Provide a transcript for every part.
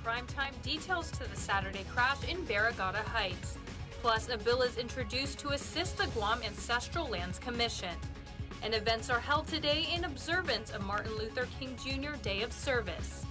primetime details to the Saturday crash in Barrigada Heights. Plus, a bill is introduced to assist the Guam Ancestral Lands Commission. And events are held today in observance of Martin Luther King Jr. Day of Service.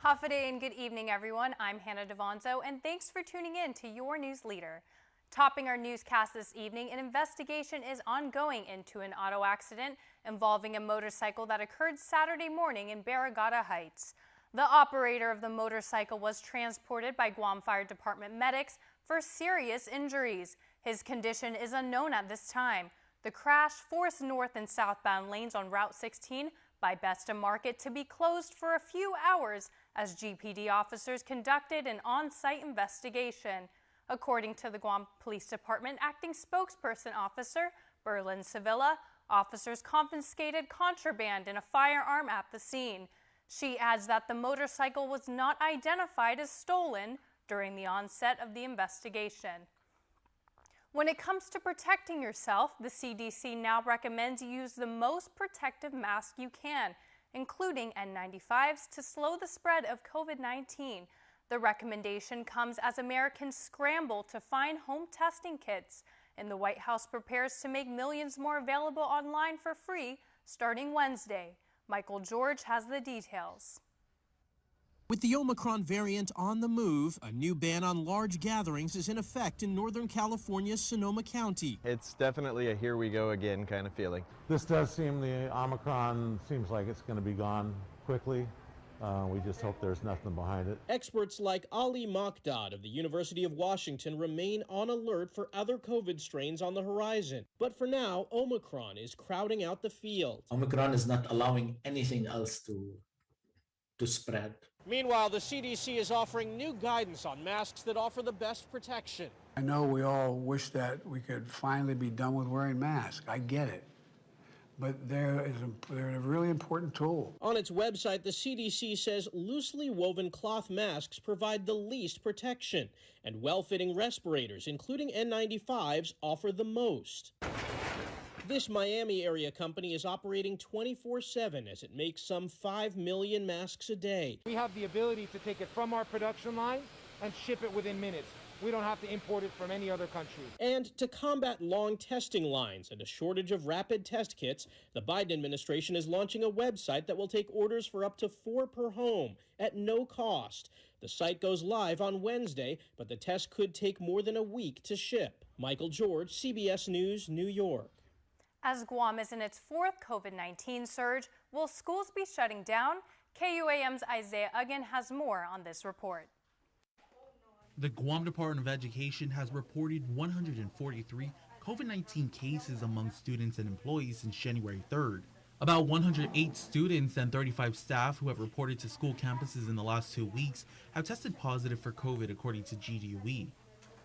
Hafa and good evening, everyone. I'm Hannah Devonzo, and thanks for tuning in to your news leader. Topping our newscast this evening, an investigation is ongoing into an auto accident involving a motorcycle that occurred Saturday morning in Barrigada Heights. The operator of the motorcycle was transported by Guam Fire Department medics for serious injuries. His condition is unknown at this time. The crash forced north and southbound lanes on Route 16 by Besta Market to be closed for a few hours as GPD officers conducted an on-site investigation. According to the Guam Police Department acting spokesperson officer Berlin Sevilla, officers confiscated contraband and a firearm at the scene. She adds that the motorcycle was not identified as stolen during the onset of the investigation. When it comes to protecting yourself, the CDC now recommends you use the most protective mask you can, including N95s, to slow the spread of COVID-19. The recommendation comes as Americans scramble to find home testing kits, and the White House prepares to make millions more available online for free starting Wednesday. Michael George has the details. With the Omicron variant on the move, a new ban on large gatherings is in effect in Northern California's Sonoma County. It's definitely a here we go again kind of feeling. This does seem, the Omicron seems like it's going to be gone quickly. We just hope there's nothing behind it. Experts like Ali Makdad of the University of Washington remain on alert for other COVID strains on the horizon. But for now, Omicron is crowding out the field. Omicron is not allowing anything else to spread. Meanwhile, the CDC is offering new guidance on masks that offer the best protection. I know we all wish that we could finally be done with wearing masks. I get it. But they're a really important tool. On its website, the CDC says loosely woven cloth masks provide the least protection, and well-fitting respirators, including N95s, offer the most. This Miami area company is operating 24/7 as it makes some 5 million masks a day. We have the ability to take it from our production line and ship it within minutes. We don't have to import it from any other country. And to combat long testing lines and a shortage of rapid test kits, the Biden administration is launching a website that will take orders for up to 4 per home at no cost. The site goes live on Wednesday, but the test could take more than a week to ship. Michael George, CBS News, New York. As Guam is in its 4th COVID-19 surge, will schools be shutting down? KUAM's Isaiah Uggan has more on this report. The Guam Department of Education has reported 143 COVID-19 cases among students and employees since January 3rd. About 108 students and 35 staff who have reported to school campuses in the last 2 weeks have tested positive for COVID, according to GDUE.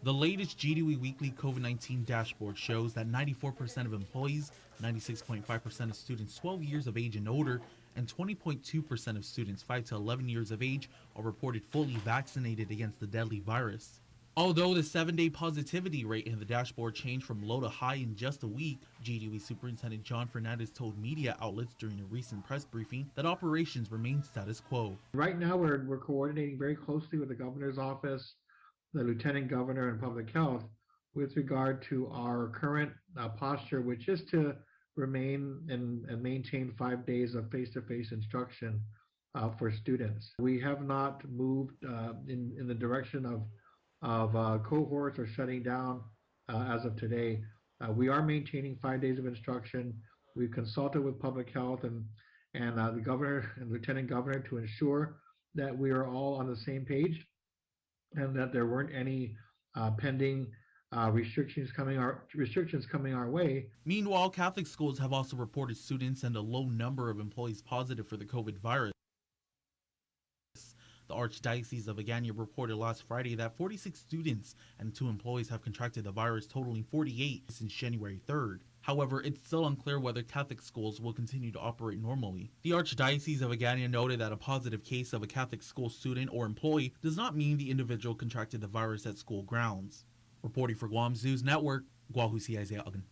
The latest GDUE weekly COVID-19 dashboard shows that 94% of employees, 96.5% of students 12 years of age and older, and 20.2% of students 5 to 11 years of age are reported fully vaccinated against the deadly virus. Although the 7-day positivity rate in the dashboard changed from low to high in just a week, GDUE Superintendent John Fernandez told media outlets during a recent press briefing that operations remain status quo. Right now we're coordinating very closely with the governor's office, the lieutenant governor, and public health with regard to our current posture, which is to remain and maintain 5 days of face-to-face instruction for students. We have not moved in the direction of cohorts or shutting down as of today. We are maintaining 5 days of instruction. We've consulted with public health and the governor and lieutenant governor to ensure that we are all on the same page and that there weren't any pending restrictions coming our way. Meanwhile, Catholic schools have also reported students and a low number of employees positive for the COVID virus. The Archdiocese of Agana reported last Friday that 46 students and 2 employees have contracted the virus, totaling 48 since January 3rd. However, it's still unclear whether Catholic schools will continue to operate normally. The Archdiocese of Agana noted that a positive case of a Catholic school student or employee does not mean the individual contracted the virus at school grounds. Reporting for Guam's News Network, Guahusi Isaiah Uggan.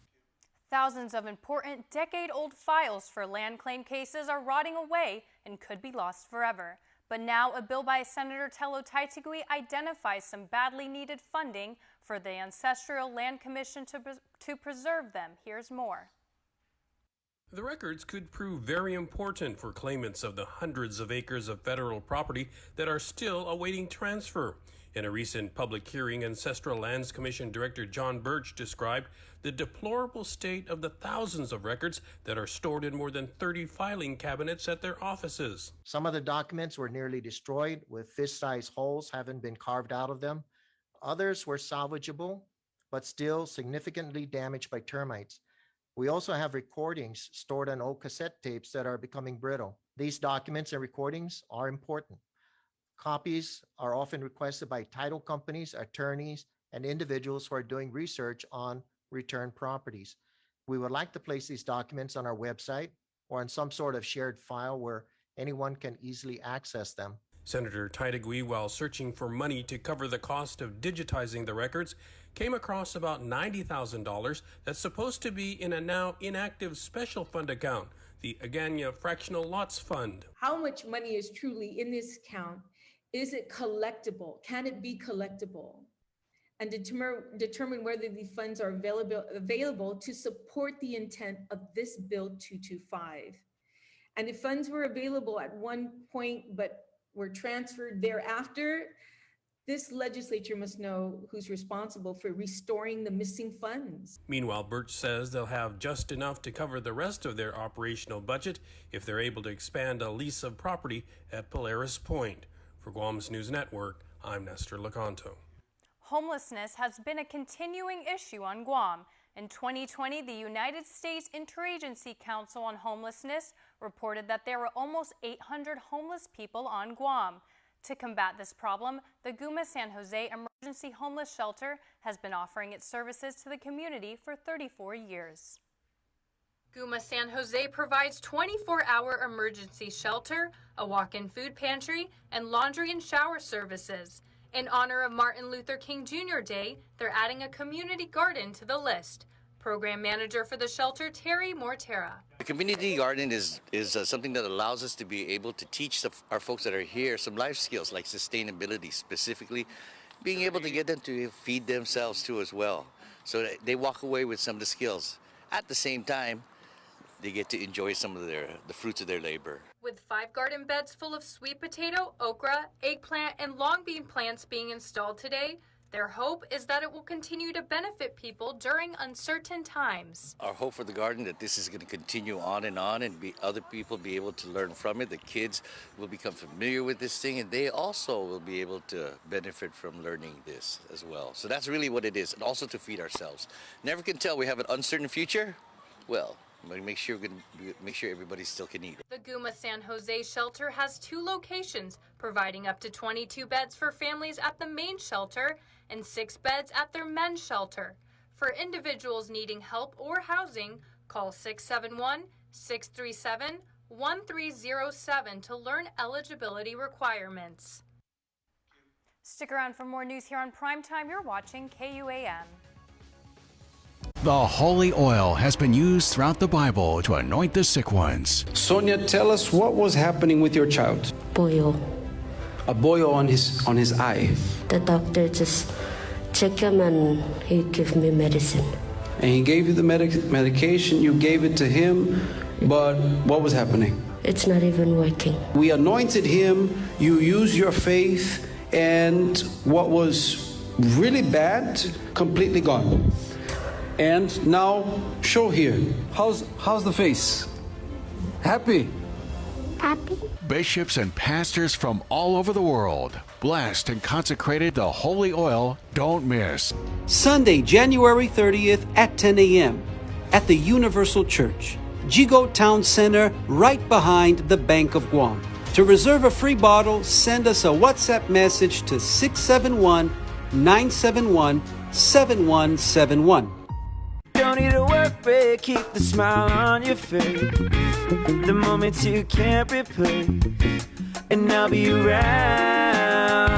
Thousands of important decade-old files for land claim cases are rotting away and could be lost forever. But now a bill by Senator Tello Taitigui identifies some badly needed funding for the Ancestral Land Commission to preserve them. Here's more. The records could prove very important for claimants of the hundreds of acres of federal property that are still awaiting transfer. In a recent public hearing, Ancestral Lands Commission Director John Birch described the deplorable state of the thousands of records that are stored in more than 30 filing cabinets at their offices. Some of the documents were nearly destroyed, with fist-sized holes having been carved out of them. Others were salvageable, but still significantly damaged by termites. We also have recordings stored on old cassette tapes that are becoming brittle. These documents and recordings are important. Copies are often requested by title companies, attorneys, and individuals who are doing research on returned properties. We would like to place these documents on our website or on some sort of shared file where anyone can easily access them. Senator Taitigui, while searching for money to cover the cost of digitizing the records, came across about $90,000 that's supposed to be in a now inactive special fund account, the Agana Fractional Lots Fund. How much money is truly in this account? Is it collectible? Can it be collectible? And determine whether the funds are available to support the intent of this Bill 225. And if funds were available at one point but were transferred thereafter, this legislature must know who's responsible for restoring the missing funds. Meanwhile, Birch says they'll have just enough to cover the rest of their operational budget if they're able to expand a lease of property at Polaris Point. For Guam's News Network, I'm Nestor Lecanto. Homelessness has been a continuing issue on Guam. In 2020, the United States Interagency Council on Homelessness reported that there were almost 800 homeless people on Guam. To combat this problem, the GUMA San Jose Emergency Homeless Shelter has been offering its services to the community for 34 years. GUMA San Jose provides 24-hour emergency shelter, a walk-in food pantry, and laundry and shower services. In honor of Martin Luther King Jr. Day, they're adding a community garden to the list. Program manager for the shelter, Terry Mortera. The community garden is something that allows us to be able to teach our folks that are here some life skills like sustainability, specifically being able to get them to feed themselves too as well. So that they walk away with some of the skills. At the same time, they get to enjoy some of the fruits of their labor. With 5 garden beds full of sweet potato, okra, eggplant, and long bean plants being installed today, their hope is that it will continue to benefit people during uncertain times. Our hope for the garden that this is going to continue on and other people be able to learn from it. The kids will become familiar with this thing, and they also will be able to benefit from learning this as well. So that's really what it is, and also to feed ourselves. Never can tell we have an uncertain future. Well, make sure everybody still can eat. The GUMA San Jose shelter has 2 locations, providing up to 22 beds for families at the main shelter and 6 beds at their men's shelter. For individuals needing help or housing, call 671-637-1307 to learn eligibility requirements. Stick around for more news here on Primetime. You're watching KUAM. The holy oil has been used throughout the Bible to anoint the sick ones. Sonia, tell us what was happening with your child. Boil. A boil on his eye. The doctor just checked him and he gave me medicine. And he gave you the medication, you gave it to him, but what was happening? It's not even working. We anointed him, you used your faith, and what was really bad, completely gone. And now, show here. How's the face? Happy? Happy. Bishops and pastors from all over the world, blessed and consecrated the holy oil. Don't miss. Sunday, January 30th at 10 a.m. at the Universal Church, Jigo Town Center, right behind the Bank of Guam. To reserve a free bottle, send us a WhatsApp message to 671-971-7171. Don't need to worry, keep the smile on your face. The moments you can't replace, and I'll be around.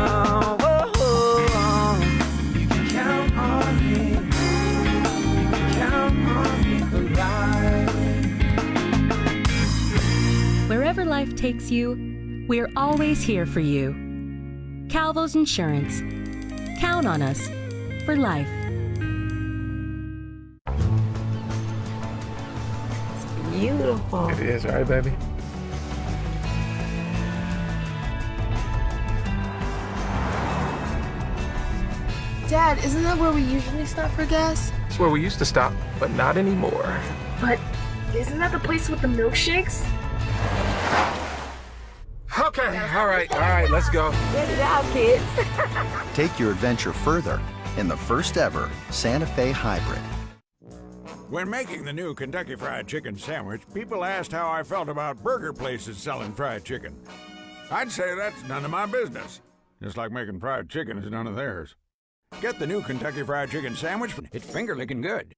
Whoa. You can count on me. You can count on me for life. Wherever life takes you, We're always here for you. Calvo's Insurance. Count on us for life. It's beautiful. It is, right, baby? Dad, isn't that where we usually stop for gas? It's where we used to stop, but not anymore. But isn't that the place with the milkshakes? Okay, all right, let's go. Good job, kids. Take your adventure further in the first ever Santa Fe Hybrid. When making the new Kentucky Fried Chicken sandwich, people asked how I felt about burger places selling fried chicken. I'd say that's none of my business. Just like making fried chicken is none of theirs. Get the new Kentucky Fried Chicken sandwich. It's finger-licking good.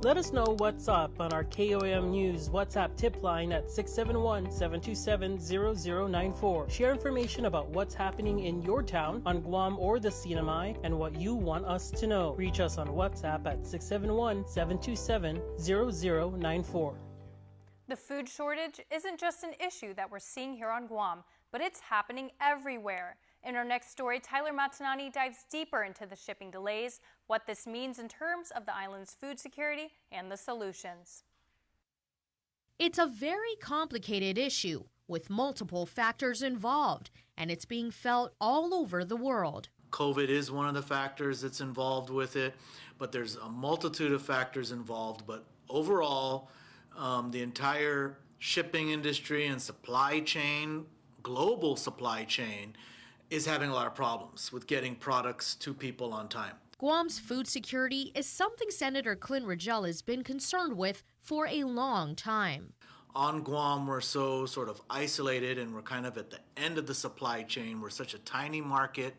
Let us know what's up on our KUAM News WhatsApp tip line at 671-727-0094. Share information about what's happening in your town, on Guam or the CNMI, and what you want us to know. Reach us on WhatsApp at 671-727-0094. The food shortage isn't just an issue that we're seeing here on Guam, but it's happening everywhere. In our next story, Tyler Matanani dives deeper into the shipping delays, what this means in terms of the island's food security, and the solutions. It's a very complicated issue with multiple factors involved, and it's being felt all over the world. COVID is one of the factors that's involved with it, but there's a multitude of factors involved. But overall, the entire shipping industry and supply chain, global supply chain, is having a lot of problems with getting products to people on time. Guam's food security is something Senator Clint Rigel has been concerned with for a long time. On Guam, we're so sort of isolated and we're kind of at the end of the supply chain. We're such a tiny market.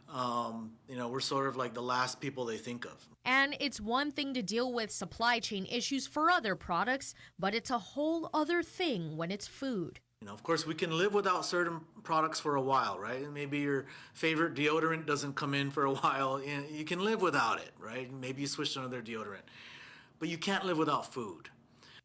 We're sort of like the last people they think of. And it's one thing to deal with supply chain issues for other products, but it's a whole other thing when it's food. Of course, we can live without certain products for a while, right? Maybe your favorite deodorant doesn't come in for a while. You can live without it, right? Maybe you switch to another deodorant. But you can't live without food.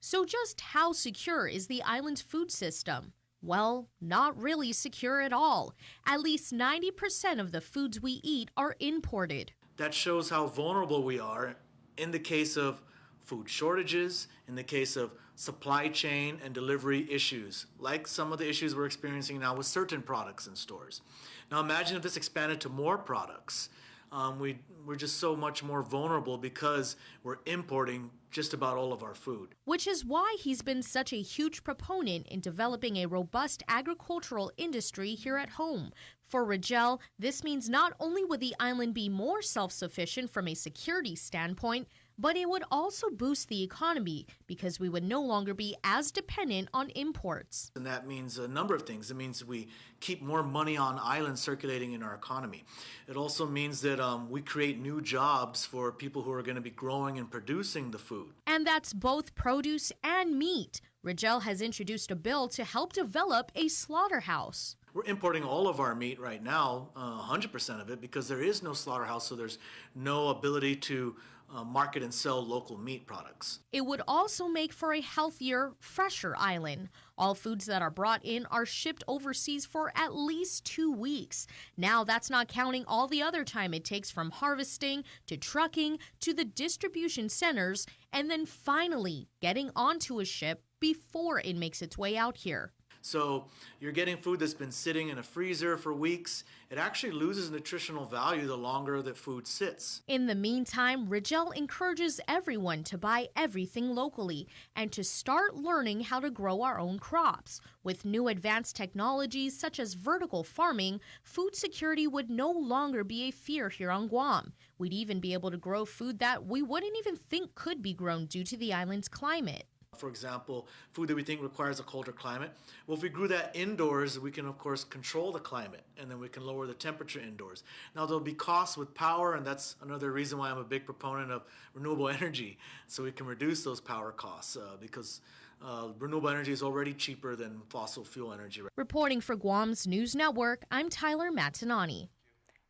So just how secure is the island's food system? Well, not really secure at all. At least 90% of the foods we eat are imported. That shows how vulnerable we are in the case of food shortages, in the case of supply chain and delivery issues, like some of the issues we're experiencing now with certain products in stores. Now imagine if this expanded to more products. We're just so much more vulnerable because we're importing just about all of our food. Which is why he's been such a huge proponent in developing a robust agricultural industry here at home. For Rigel, this means not only would the island be more self-sufficient from a security standpoint, but it would also boost the economy because we would no longer be as dependent on imports. And that means a number of things. It means we keep more money on island circulating in our economy. It also means that we create new jobs for people who are going to be growing and producing the food. And that's both produce and meat. Rigel has introduced a bill to help develop a slaughterhouse. We're importing all of our meat right now, 100% of it, because there is no slaughterhouse, so there's no ability to market and sell local meat products. It would also make for a healthier, fresher island. All foods that are brought in are shipped overseas for at least 2 weeks. Now that's not counting all the other time it takes from harvesting to trucking to the distribution centers and then finally getting onto a ship before it makes its way out here. So you're getting food that's been sitting in a freezer for weeks. It actually loses nutritional value the longer that food sits. In the meantime, Rigel encourages everyone to buy everything locally and to start learning how to grow our own crops. With new advanced technologies such as vertical farming, food security would no longer be a fear here on Guam. We'd even be able to grow food that we wouldn't even think could be grown due to the island's climate. For example, food that we think requires a colder climate. Well, if we grew that indoors, we can, of course, control the climate, and then we can lower the temperature indoors. Now, there'll be costs with power, and that's another reason why I'm a big proponent of renewable energy, so we can reduce those power costs, because renewable energy is already cheaper than fossil fuel energy. Reporting for Guam's News Network, I'm Tyler Matanani.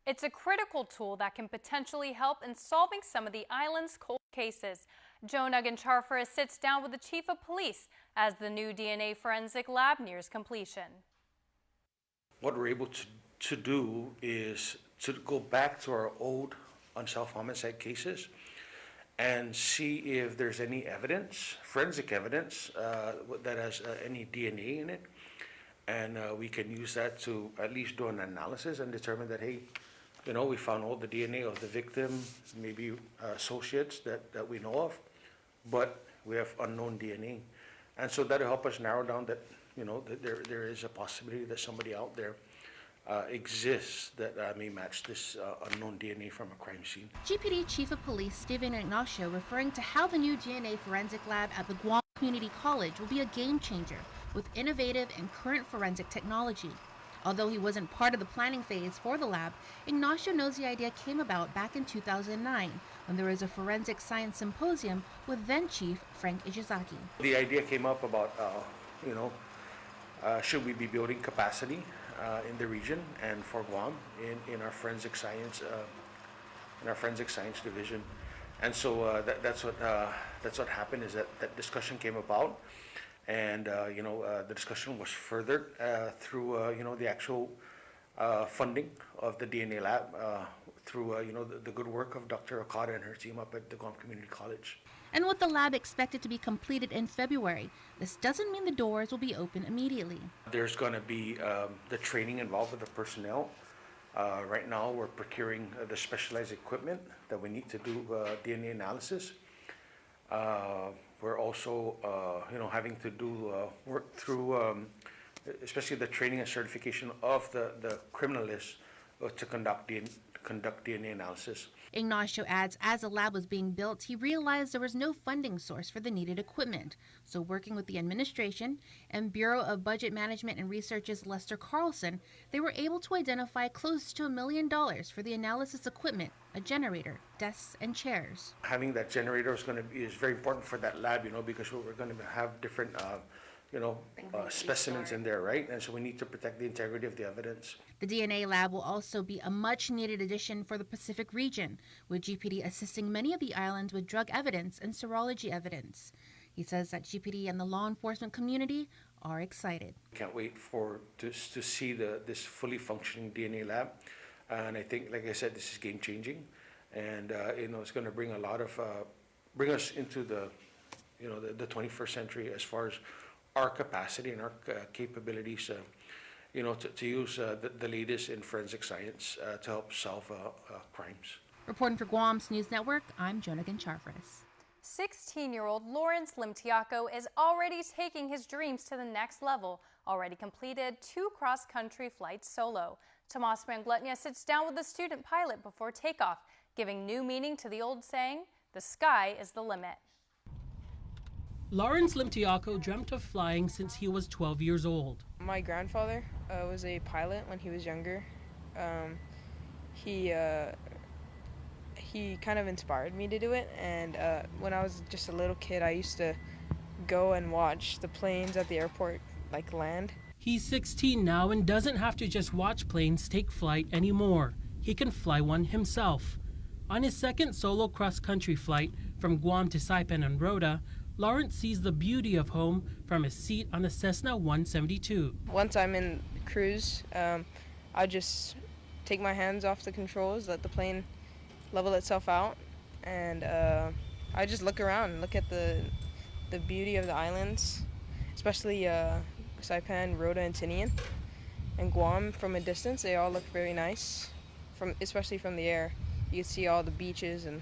It's a critical tool that can potentially help in solving some of the island's cold cases. Joan Ugancharfer sits down with the chief of police as the new DNA forensic lab nears completion. what we're able to do is to go back to our old unsolved homicide cases and see if there's any evidence, forensic evidence, that has any DNA in it. And we can use that to at least do an analysis and determine that, hey, you know, we found all the DNA of the victim, maybe associates that we know of, but we have unknown DNA. And so that'll help us narrow down that, you know, that there is a possibility that somebody out there exists that may match this unknown DNA from a crime scene. GPD Chief of Police Steven Ignacio referring to how the new DNA forensic lab at the Guam Community College will be a game changer with innovative and current forensic technology. Although he wasn't part of the planning phase for the lab, Ignacio knows the idea came about back in 2009 when there was a forensic science symposium with then Chief Frank Ishizaki. The idea came up about, should we be building capacity in the region and for Guam in our forensic science division, and so that's what happened. Is that discussion came about, and the discussion was furthered through the actual funding of the DNA lab through the good work of Dr. Okada and her team up at the Guam Community College. And with the lab expected to be completed in February, this doesn't mean the doors will be open immediately. There's going to be the training involved with the personnel. Right now, we're procuring the specialized equipment that we need to do DNA analysis. We're also, having to do work through, especially the training and certification of the criminalists to conduct DNA analysis. Ignacio adds, as the lab was being built, he realized there was no funding source for the needed equipment. So working with the administration and Bureau of Budget Management and Research's Lester Carlson, they were able to identify close to $1 million for the analysis equipment, a generator, desks, and chairs. Having that generator is very important for that lab, because we're going to have different specimens in there, right? And so we need to protect the integrity of the evidence. The DNA lab will also be a much-needed addition for the Pacific region, with GPD assisting many of the islands with drug evidence and serology evidence. He says that GPD and the law enforcement community are excited. Can't wait to see this fully functioning DNA lab, and I think, like I said, this is game-changing, and it's going to bring bring us into the 21st century as far as our capacity and our capabilities, to use the latest in forensic science to help solve crimes. Reporting for Guam's News Network, I'm Jonagan Charfres. 16-year-old Lawrence Limtiaco is already taking his dreams to the next level, already completed 2 cross-country flights solo. Tomas Manglutnia sits down with the student pilot before takeoff, giving new meaning to the old saying, the sky is the limit. Lawrence Limtiaco dreamt of flying since he was 12 years old. My grandfather was a pilot when he was younger. He kind of inspired me to do it, and when I was just a little kid, I used to go and watch the planes at the airport land. He's 16 now and doesn't have to just watch planes take flight anymore. He can fly one himself. On his second solo cross-country flight from Guam to Saipan and Rota, Lawrence sees the beauty of home from his seat on the Cessna 172. Once I'm in cruise, I just take my hands off the controls, let the plane level itself out, and I just look around and look at the beauty of the islands, especially Saipan, Rota, and Tinian, and Guam from a distance. They all look very nice, especially from the air. You can see all the beaches and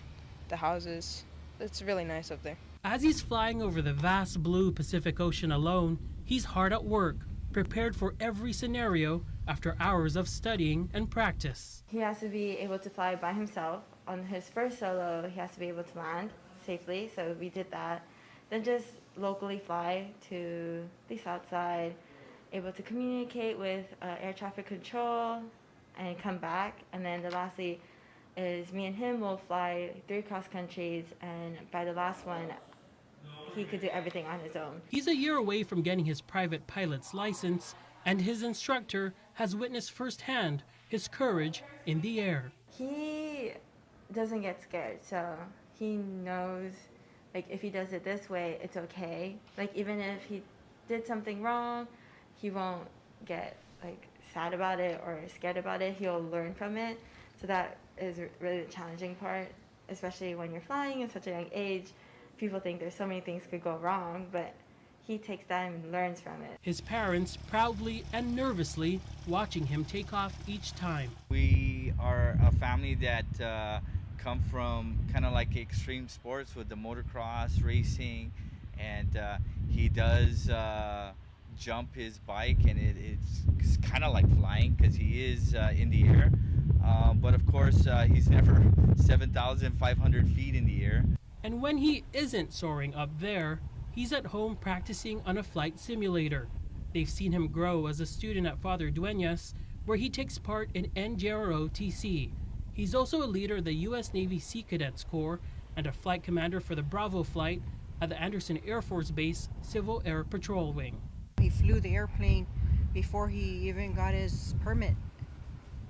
the houses. It's really nice up there. As he's flying over the vast blue Pacific Ocean alone, he's hard at work, prepared for every scenario after hours of studying and practice. He has to be able to fly by himself. On his first solo, he has to be able to land safely, so we did that. Then just locally fly to the south side, able to communicate with air traffic control and come back. And then lastly is me and him will fly 3 cross countries, and by the last one, he could do everything on his own. He's a year away from getting his private pilot's license, and his instructor has witnessed firsthand his courage in the air. He doesn't get scared, so he knows, if he does it this way, it's okay. Even if he did something wrong, he won't get, sad about it or scared about it, he'll learn from it. So that is really the challenging part, especially when you're flying at such a young age. People think there's so many things could go wrong, but he takes that and learns from it. His parents proudly and nervously watching him take off each time. We are a family that come from kind of like extreme sports with the motocross racing, and he does jump his bike, and it's kind of like flying because he is in the air. But of course, he's never 7,500 feet in the air. And when he isn't soaring up there, he's at home practicing on a flight simulator. They've seen him grow as a student at Father Dueñas, where he takes part in NJROTC. He's also a leader of the U.S. Navy Sea Cadets Corps and a flight commander for the Bravo flight at the Anderson Air Force Base Civil Air Patrol Wing. He flew the airplane before he even got his permit,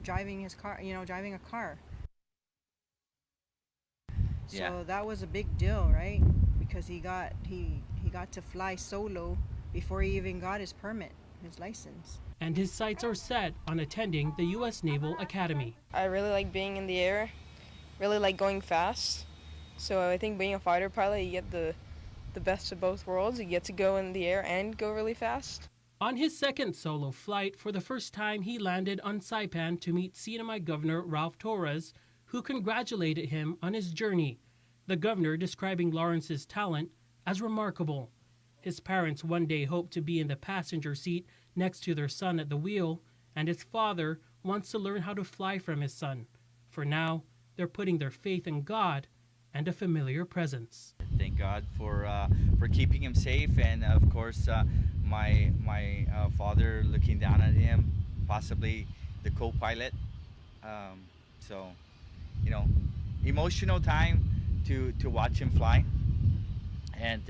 driving his car, driving a car. Yeah. So that was a big deal, right? Because he got to fly solo before he even got his permit, his license. And his sights are set on attending the U.S. Naval Academy. I really like being in the air, really like going fast. So I think being a fighter pilot, you get the best of both worlds. You get to go in the air and go really fast. On his second solo flight, for the first time, he landed on Saipan to meet CNMI Governor Ralph Torres, who congratulated him on his journey. The governor describing Lawrence's talent as remarkable. His parents one day hope to be in the passenger seat next to their son at the wheel, and his father wants to learn how to fly from his son. For now, they're putting their faith in God and a familiar presence. Thank God for keeping him safe, and of course, my father looking down at him, possibly the co-pilot. So, emotional time to watch him fly and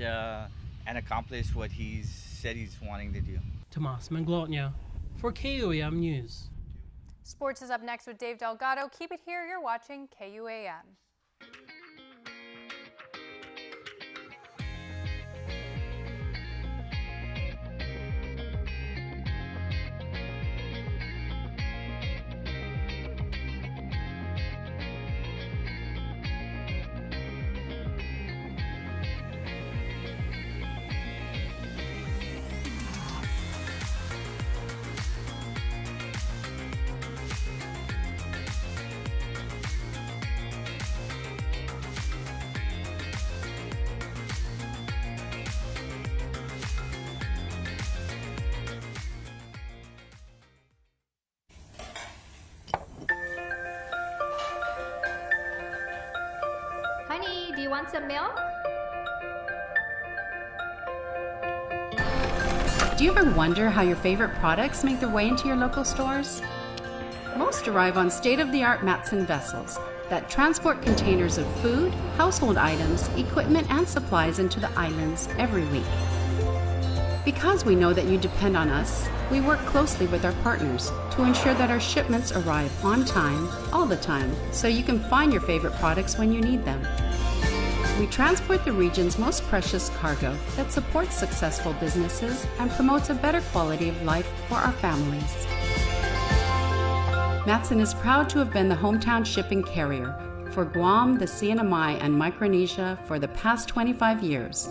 accomplish what he's said he's wanting to do. Tomas Manglotnia for KUAM News. Sports is up next with Dave Delgado. Keep it here. You're watching KUAM. Honey, do you want some milk? Do you ever wonder how your favorite products make their way into your local stores? Most arrive on state-of-the-art Matson vessels that transport containers of food, household items, equipment, and supplies into the islands every week. Because we know that you depend on us, we work closely with our partners to ensure that our shipments arrive on time, all the time, so you can find your favorite products when you need them. We transport the region's most precious cargo that supports successful businesses and promotes a better quality of life for our families. Matson is proud to have been the hometown shipping carrier for Guam, the CNMI, and Micronesia for the past 25 years,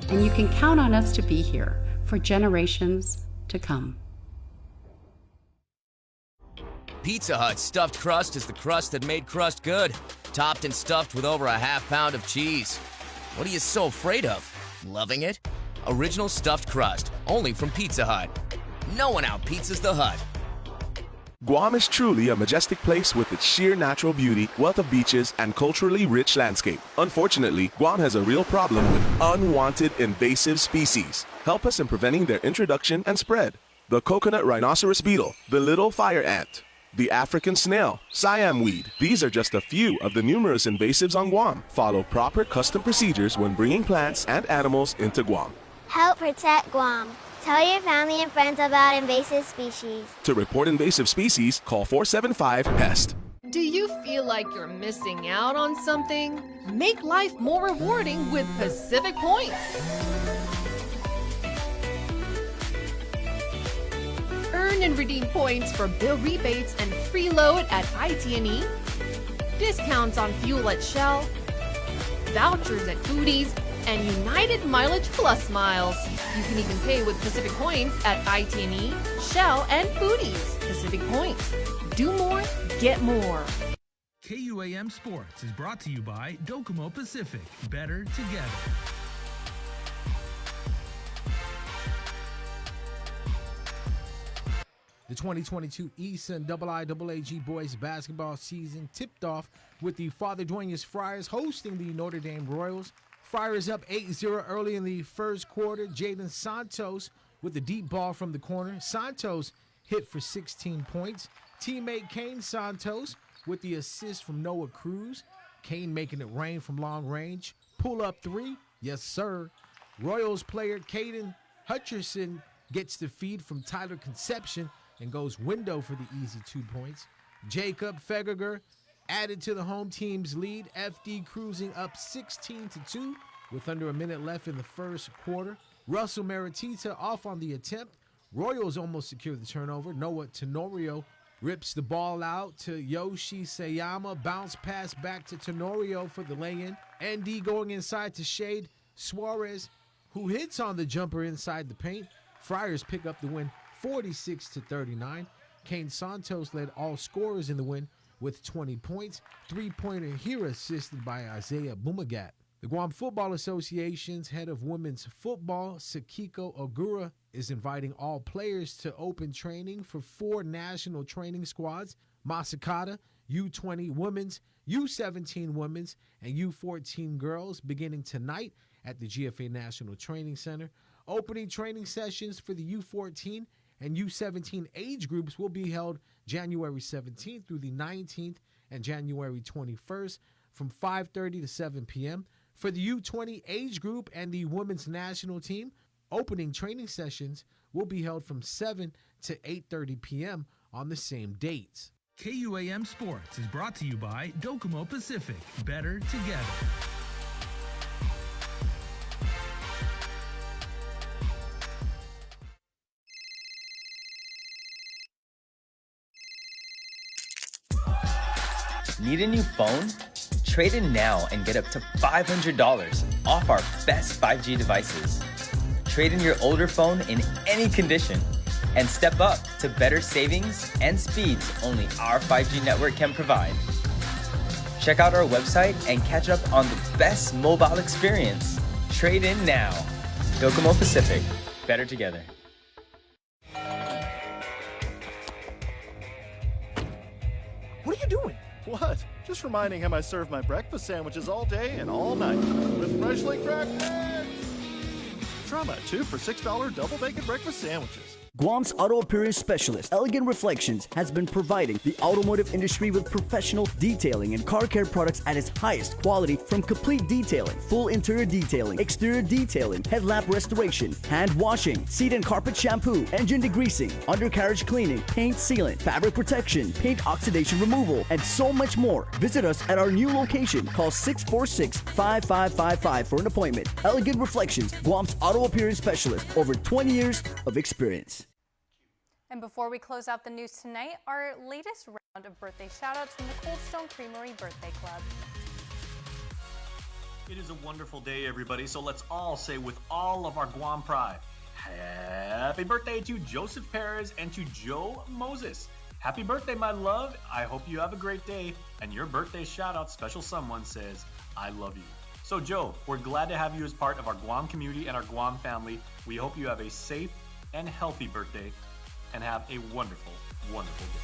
and you can count on us to be here for generations to come. Pizza Hut's stuffed crust is the crust that made crust good, topped and stuffed with over a half-pound of cheese. What are you so afraid of? Loving it? Original stuffed crust, only from Pizza Hut. No one out-pizzas the Hut. Guam is truly a majestic place with its sheer natural beauty, wealth of beaches, and culturally rich landscape. Unfortunately, Guam has a real problem with unwanted invasive species. Help us in preventing their introduction and spread. The coconut rhinoceros beetle, the little fire ant, the African snail, Siam weed. These are just a few of the numerous invasives on Guam. Follow proper custom procedures when bringing plants and animals into Guam. Help protect Guam. Tell your family and friends about invasive species. To report invasive species, call 475-PEST. Do you feel like you're missing out on something? Make life more rewarding with Pacific Points. Earn Earn and redeem points for bill rebates and free load at IT&E, discounts on fuel at Shell, vouchers at Foodies, and United Mileage Plus miles. You can even pay with Pacific Points at IT&E, Shell, and Foodies. Pacific Points. Do more, get more. KUAM Sports is brought to you by Docomo Pacific. Better together. The 2022 Eastern IIAAG boys basketball season tipped off with the Father Duenas Friars hosting the Notre Dame Royals. Friars up 8-0 early in the first quarter. Jaden Santos with the deep ball from the corner. Santos hit for 16 points. Teammate Kane Santos with the assist from Noah Cruz. Kane making it rain from long range. Pull up three. Yes, sir. Royals player Caden Hutcherson gets the feed from Tyler Conception and goes window for the easy 2 points. Jacob Fegger added to the home team's lead. FD cruising up 16-2 with under a minute left in the first quarter. Russell Maratita off on the attempt. Royals almost secure the turnover. Noah Tenorio rips the ball out to Yoshi Sayama. Bounce pass back to Tenorio for the lay-in. ND going inside to shade Suarez, who hits on the jumper inside the paint. Friars pick up the win 46-39. Kane Santos led all scorers in the win with 20 points. Three-pointer here assisted by Isaiah Bumagat. The Guam Football Association's head of women's football, Sakiko Ogura, is inviting all players to open training for 4 national training squads: Masakata, U20 women's, U17 women's, and U14 girls beginning tonight at the GFA National Training Center. Opening training sessions for the U14 and U17 age groups will be held January 17th through the 19th and January 21st from 5:30 to 7 p.m. For the U20 age group and the women's national team, opening training sessions will be held from 7 to 8:30 p.m. on the same dates. KUAM Sports is brought to you by Docomo Pacific. Better together. Need a new phone? Trade in now and get up to $500 off our best 5G devices. Trade in your older phone in any condition and step up to better savings and speeds only our 5G network can provide. Check out our website and catch up on the best mobile experience. Trade in now. Docomo Pacific. Better together. What are you doing? What? Just reminding him I serve my breakfast sandwiches all day and all night with freshly cracked eggs. Try my 2 for $6 double bacon breakfast sandwiches. Guam's auto appearance specialist, Elegant Reflections, has been providing the automotive industry with professional detailing and car care products at its highest quality, from complete detailing, full interior detailing, exterior detailing, headlamp restoration, hand washing, seat and carpet shampoo, engine degreasing, undercarriage cleaning, paint sealant, fabric protection, paint oxidation removal, and so much more. Visit us at our new location. Call 646-5555 for an appointment. Elegant Reflections, Guam's auto appearance specialist, over 20 years of experience. And before we close out the news tonight, our latest round of birthday shout-outs from the Cold Stone Creamery Birthday Club. It is a wonderful day, everybody, so let's all say with all of our Guam pride, happy birthday to Joseph Perez and to Joe Moses. Happy birthday, my love. I hope you have a great day. And your birthday shout-out special someone says, I love you. So, Joe, we're glad to have you as part of our Guam community and our Guam family. We hope you have a safe and healthy birthday and have a wonderful, wonderful day.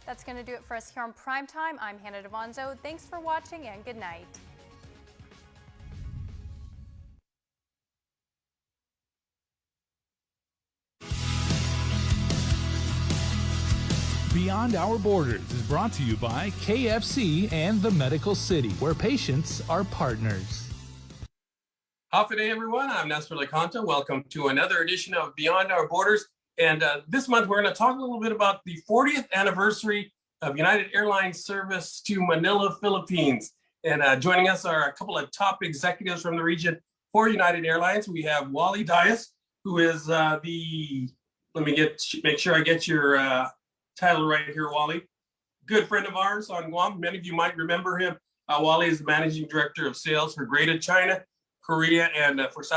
That's going to do it for us here on Primetime. I'm Hannah Devonzo. Thanks for watching and good night. Beyond Our Borders is brought to you by KFC and the Medical City, where patients are partners. Hafa day, everyone. I'm Nestor LeConta. Welcome to another edition of Beyond Our Borders. And this month, we're going to talk a little bit about the 40th anniversary of United Airlines service to Manila, Philippines. And joining us are a couple of top executives from the region for United Airlines. We have Wally Dias, who is the Let me make sure I get your title right here, Wally. Good friend of ours on Guam. Many of you might remember him. Wally is the managing director of sales for Greater China, Korea, and for South